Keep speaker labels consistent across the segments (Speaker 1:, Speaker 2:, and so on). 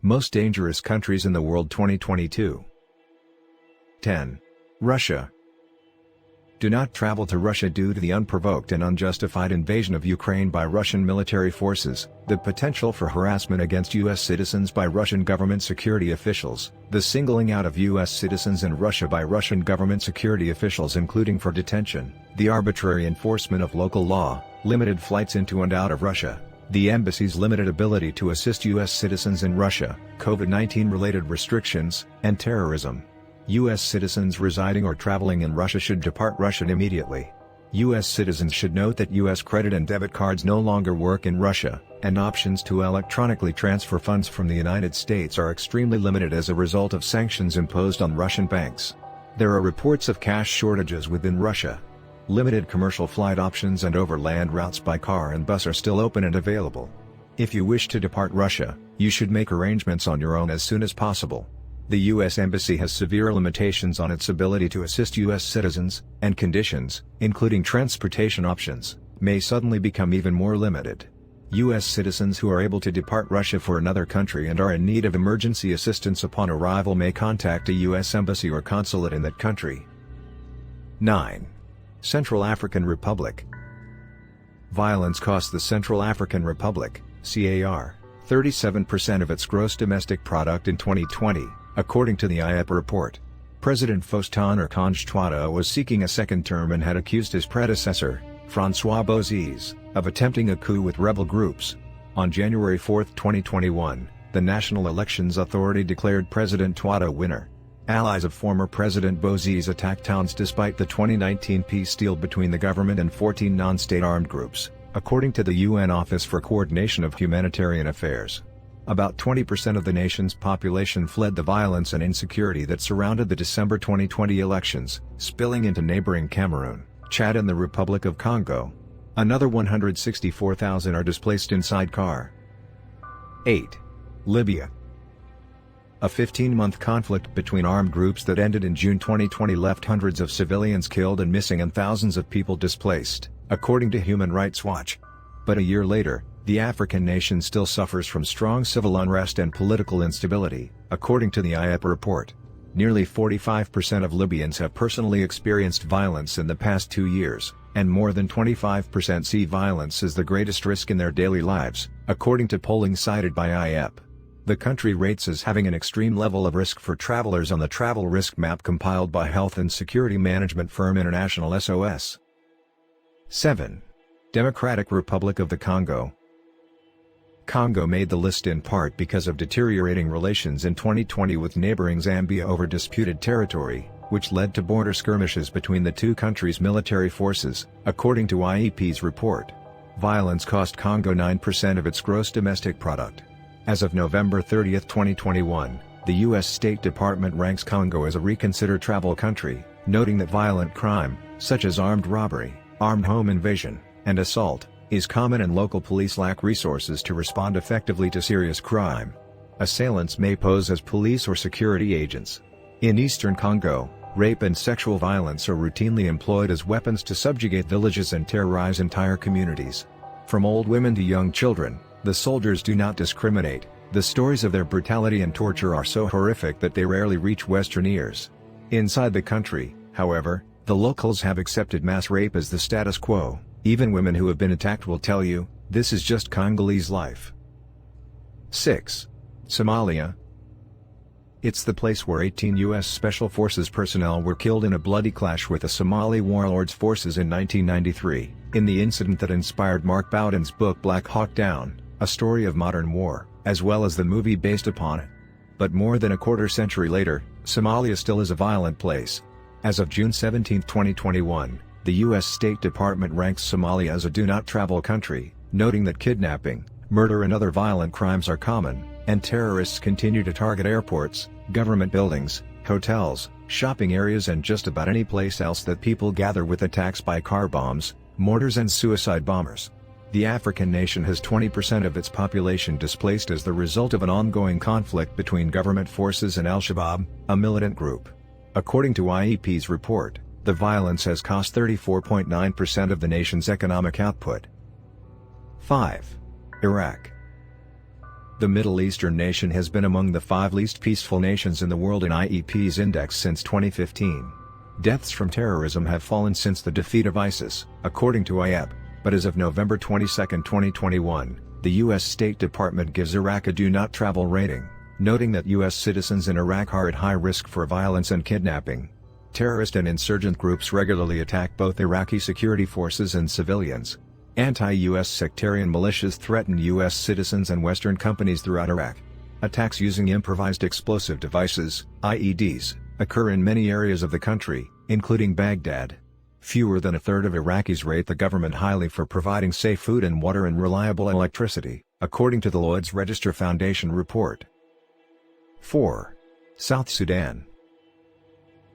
Speaker 1: Most dangerous countries in the world 2022. 10. Russia. Do not travel to Russia due to the unprovoked and unjustified invasion of Ukraine by Russian military forces, the potential for harassment against U.S. citizens by Russian government security officials, the singling out of U.S. citizens in Russia by Russian government security officials including for detention, the arbitrary enforcement of local law, limited flights into and out of Russia, the embassy's limited ability to assist U.S. citizens in Russia, COVID-19 related restrictions, and terrorism. U.S. citizens residing or traveling in Russia should depart Russia immediately. U.S. citizens should note that U.S. credit and debit cards no longer work in Russia, and options to electronically transfer funds from the United States are extremely limited as a result of sanctions imposed on Russian banks. There are reports of cash shortages within Russia. Limited commercial flight options and overland routes by car and bus are still open and available. If you wish to depart Russia, you should make arrangements on your own as soon as possible. The U.S. Embassy has severe limitations on its ability to assist U.S. citizens, and conditions, including transportation options, may suddenly become even more limited. U.S. citizens who are able to depart Russia for another country and are in need of emergency assistance upon arrival may contact a U.S. Embassy or consulate in that country. 9. Central African Republic. Violence cost the Central African Republic, CAR, 37% of its gross domestic product in 2020. According to the IEP report. President Faustin Archange Touadera was seeking a second term and had accused his predecessor, François Bozizé, of attempting a coup with rebel groups. On January 4, 2021, the National Elections Authority declared President Touadera winner. Allies of former President Bozizé attacked towns despite the 2019 peace deal between the government and 14 non-state armed groups, according to the UN Office for Coordination of Humanitarian Affairs. About 20% of the nation's population fled the violence and insecurity that surrounded the December 2020 elections, spilling into neighboring Cameroon, Chad and the Republic of Congo. Another 164,000 are displaced inside CAR. 8. Libya. A 15-month conflict between armed groups that ended in June 2020 left hundreds of civilians killed and missing and thousands of people displaced, according to Human Rights Watch. But a year later, the African nation still suffers from strong civil unrest and political instability, according to the IEP report. Nearly 45% of Libyans have personally experienced violence in the past 2 years, and more than 25% see violence as the greatest risk in their daily lives, according to polling cited by IEP. The country rates as having an extreme level of risk for travelers on the travel risk map compiled by health and security management firm International SOS. 7. Democratic Republic of the Congo. Congo made the list in part because of deteriorating relations in 2020 with neighboring Zambia over disputed territory, which led to border skirmishes between the two countries' military forces, according to IEP's report. Violence cost Congo 9% of its gross domestic product. As of November 30, 2021, the U.S. State Department ranks Congo as a reconsider travel country, noting that violent crime, such as armed robbery, armed home invasion, and assault, is common and local police lack resources to respond effectively to serious crime. Assailants may pose as police or security agents. In eastern Congo, rape and sexual violence are routinely employed as weapons to subjugate villages and terrorize entire communities. From old women to young children, the soldiers do not discriminate. The stories of their brutality and torture are so horrific that they rarely reach Western ears. Inside the country, however, the locals have accepted mass rape as the status quo. Even women who have been attacked will tell you, this is just Congolese life. 6. Somalia. It's the place where 18 U.S. Special Forces personnel were killed in a bloody clash with the Somali warlords' forces in 1993, in the incident that inspired Mark Bowden's book Black Hawk Down, a story of modern war, as well as the movie based upon it. But more than a quarter century later, Somalia still is a violent place. As of June 17, 2021, the U.S. State Department ranks Somalia as a do-not-travel country, noting that kidnapping, murder and other violent crimes are common, and terrorists continue to target airports, government buildings, hotels, shopping areas and just about any place else that people gather with attacks by car bombs, mortars and suicide bombers. The African nation has 20% of its population displaced as the result of an ongoing conflict between government forces and Al-Shabaab, a militant group. According to IEP's report, the violence has cost 34.9% of the nation's economic output. 5. Iraq. The Middle Eastern nation has been among the 5 least peaceful nations in the world in IEP's index since 2015. Deaths from terrorism have fallen since the defeat of ISIS, according to IEP, but as of November 22, 2021, the U.S. State Department gives Iraq a do not travel rating, noting that U.S. citizens in Iraq are at high risk for violence and kidnapping. Terrorist and insurgent groups regularly attack both Iraqi security forces and civilians. Anti-U.S. sectarian militias threaten U.S. citizens and Western companies throughout Iraq. Attacks using improvised explosive devices, IEDs, occur in many areas of the country, including Baghdad. Fewer than a third of Iraqis rate the government highly for providing safe food and water and reliable electricity, according to the Lloyd's Register Foundation report. 4. South Sudan.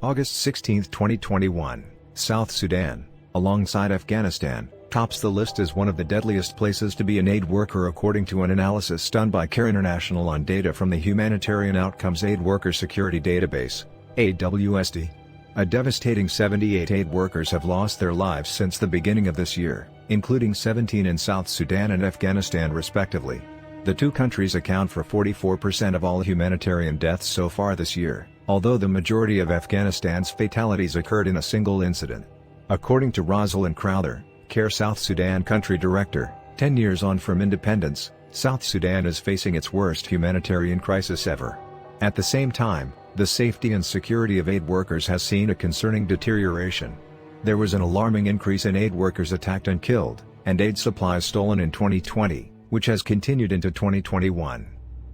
Speaker 1: August 16, 2021, South Sudan, alongside Afghanistan, tops the list as one of the deadliest places to be an aid worker according to an analysis done by CARE International on data from the Humanitarian Outcomes Aid Worker Security Database, AWSD. A devastating 78 aid workers have lost their lives since the beginning of this year, including 17 in South Sudan and Afghanistan respectively. The two countries account for 44% of all humanitarian deaths so far this year, although the majority of Afghanistan's fatalities occurred in a single incident. According to Rosalind Crowther, CARE South Sudan Country Director, 10 years on from independence, South Sudan is facing its worst humanitarian crisis ever. At the same time, the safety and security of aid workers has seen a concerning deterioration. There was an alarming increase in aid workers attacked and killed, and aid supplies stolen in 2020, which has continued into 2021.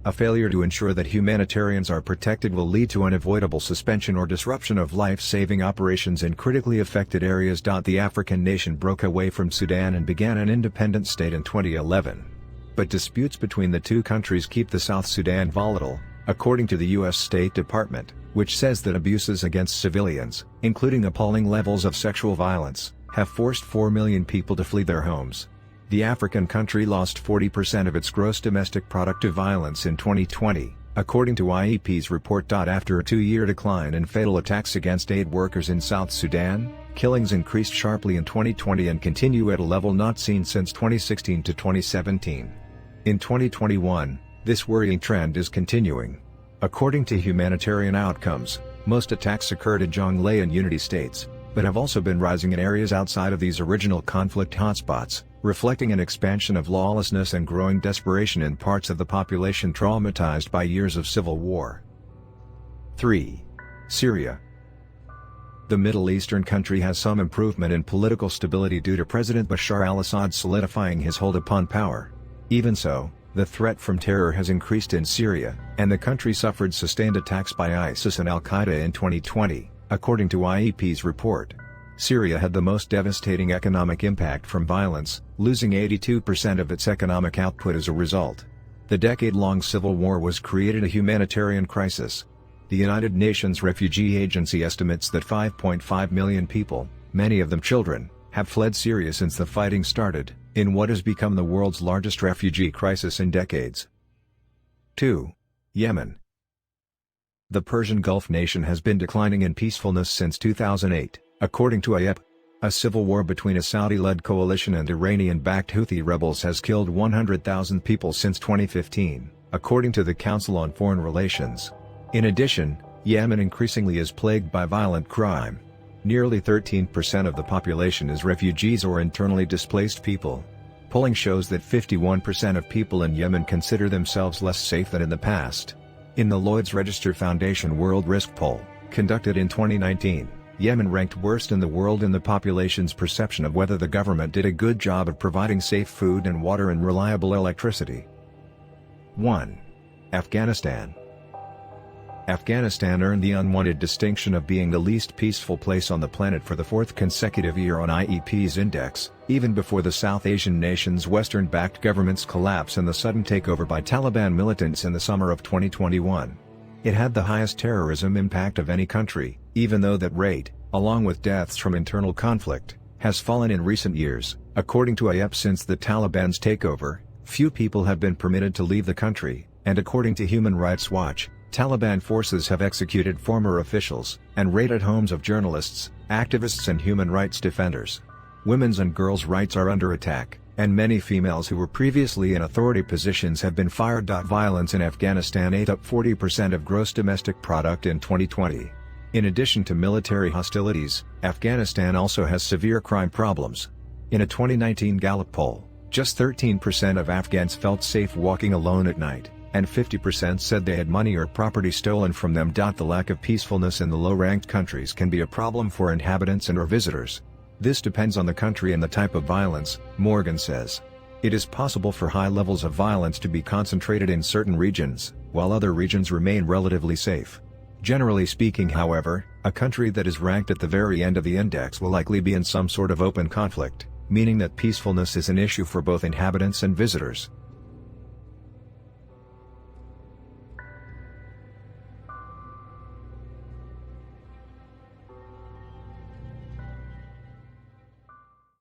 Speaker 1: A failure to ensure that humanitarians are protected will lead to unavoidable suspension or disruption of life-saving operations in critically affected areas. The African nation broke away from Sudan and began an independent state in 2011. But disputes between the two countries keep the South Sudan volatile, according to the U.S. State Department, which says that abuses against civilians, including appalling levels of sexual violence, have forced 4 million people to flee their homes. The African country lost 40% of its gross domestic product to violence in 2020, according to IEP's report. After a 2-year decline in fatal attacks against aid workers in South Sudan, killings increased sharply in 2020 and continue at a level not seen since 2016 to 2017. In 2021, this worrying trend is continuing. According to Humanitarian Outcomes, most attacks occurred in Jonglei and Unity states, but have also been rising in areas outside of these original conflict hotspots, reflecting an expansion of lawlessness and growing desperation in parts of the population traumatized by years of civil war. 3. Syria. The Middle Eastern country has some improvement in political stability due to President Bashar al-Assad solidifying his hold upon power. Even so, the threat from terror has increased in Syria, and the country suffered sustained attacks by ISIS and al-Qaeda in 2020, according to IEP's report. Syria had the most devastating economic impact from violence, losing 82% of its economic output as a result. The decade-long civil war was created a humanitarian crisis. The United Nations Refugee Agency estimates that 5.5 million people, many of them children, have fled Syria since the fighting started, in what has become the world's largest refugee crisis in decades. 2. Yemen. The Persian Gulf nation has been declining in peacefulness since 2008. According to IEP, a civil war between a Saudi-led coalition and Iranian-backed Houthi rebels has killed 100,000 people since 2015, according to the Council on Foreign Relations. In addition, Yemen increasingly is plagued by violent crime. Nearly 13% of the population is refugees or internally displaced people. Polling shows that 51% of people in Yemen consider themselves less safe than in the past. In the Lloyd's Register Foundation World Risk Poll, conducted in 2019, Yemen ranked worst in the world in the population's perception of whether the government did a good job of providing safe food and water and reliable electricity. 1. Afghanistan. Afghanistan earned the unwanted distinction of being the least peaceful place on the planet for the 4th consecutive year on IEP's index, even before the South Asian nation's Western-backed government's collapse and the sudden takeover by Taliban militants in the summer of 2021. It had the highest terrorism impact of any country, even though that rate, along with deaths from internal conflict, has fallen in recent years. According to IEP, since the Taliban's takeover, few people have been permitted to leave the country, and according to Human Rights Watch, Taliban forces have executed former officials, and raided homes of journalists, activists and human rights defenders. Women's and girls' rights are under attack, and many females who were previously in authority positions have been fired. Violence in Afghanistan ate up 40% of gross domestic product in 2020. In addition to military hostilities, Afghanistan also has severe crime problems. In a 2019 Gallup poll, just 13% of Afghans felt safe walking alone at night, and 50% said they had money or property stolen from them. The lack of peacefulness in the low-ranked countries can be a problem for inhabitants and/or visitors. This depends on the country and the type of violence, Morgan says. It is possible for high levels of violence to be concentrated in certain regions, while other regions remain relatively safe. Generally speaking, however, a country that is ranked at the very end of the index will likely be in some sort of open conflict, meaning that peacefulness is an issue for both inhabitants and visitors.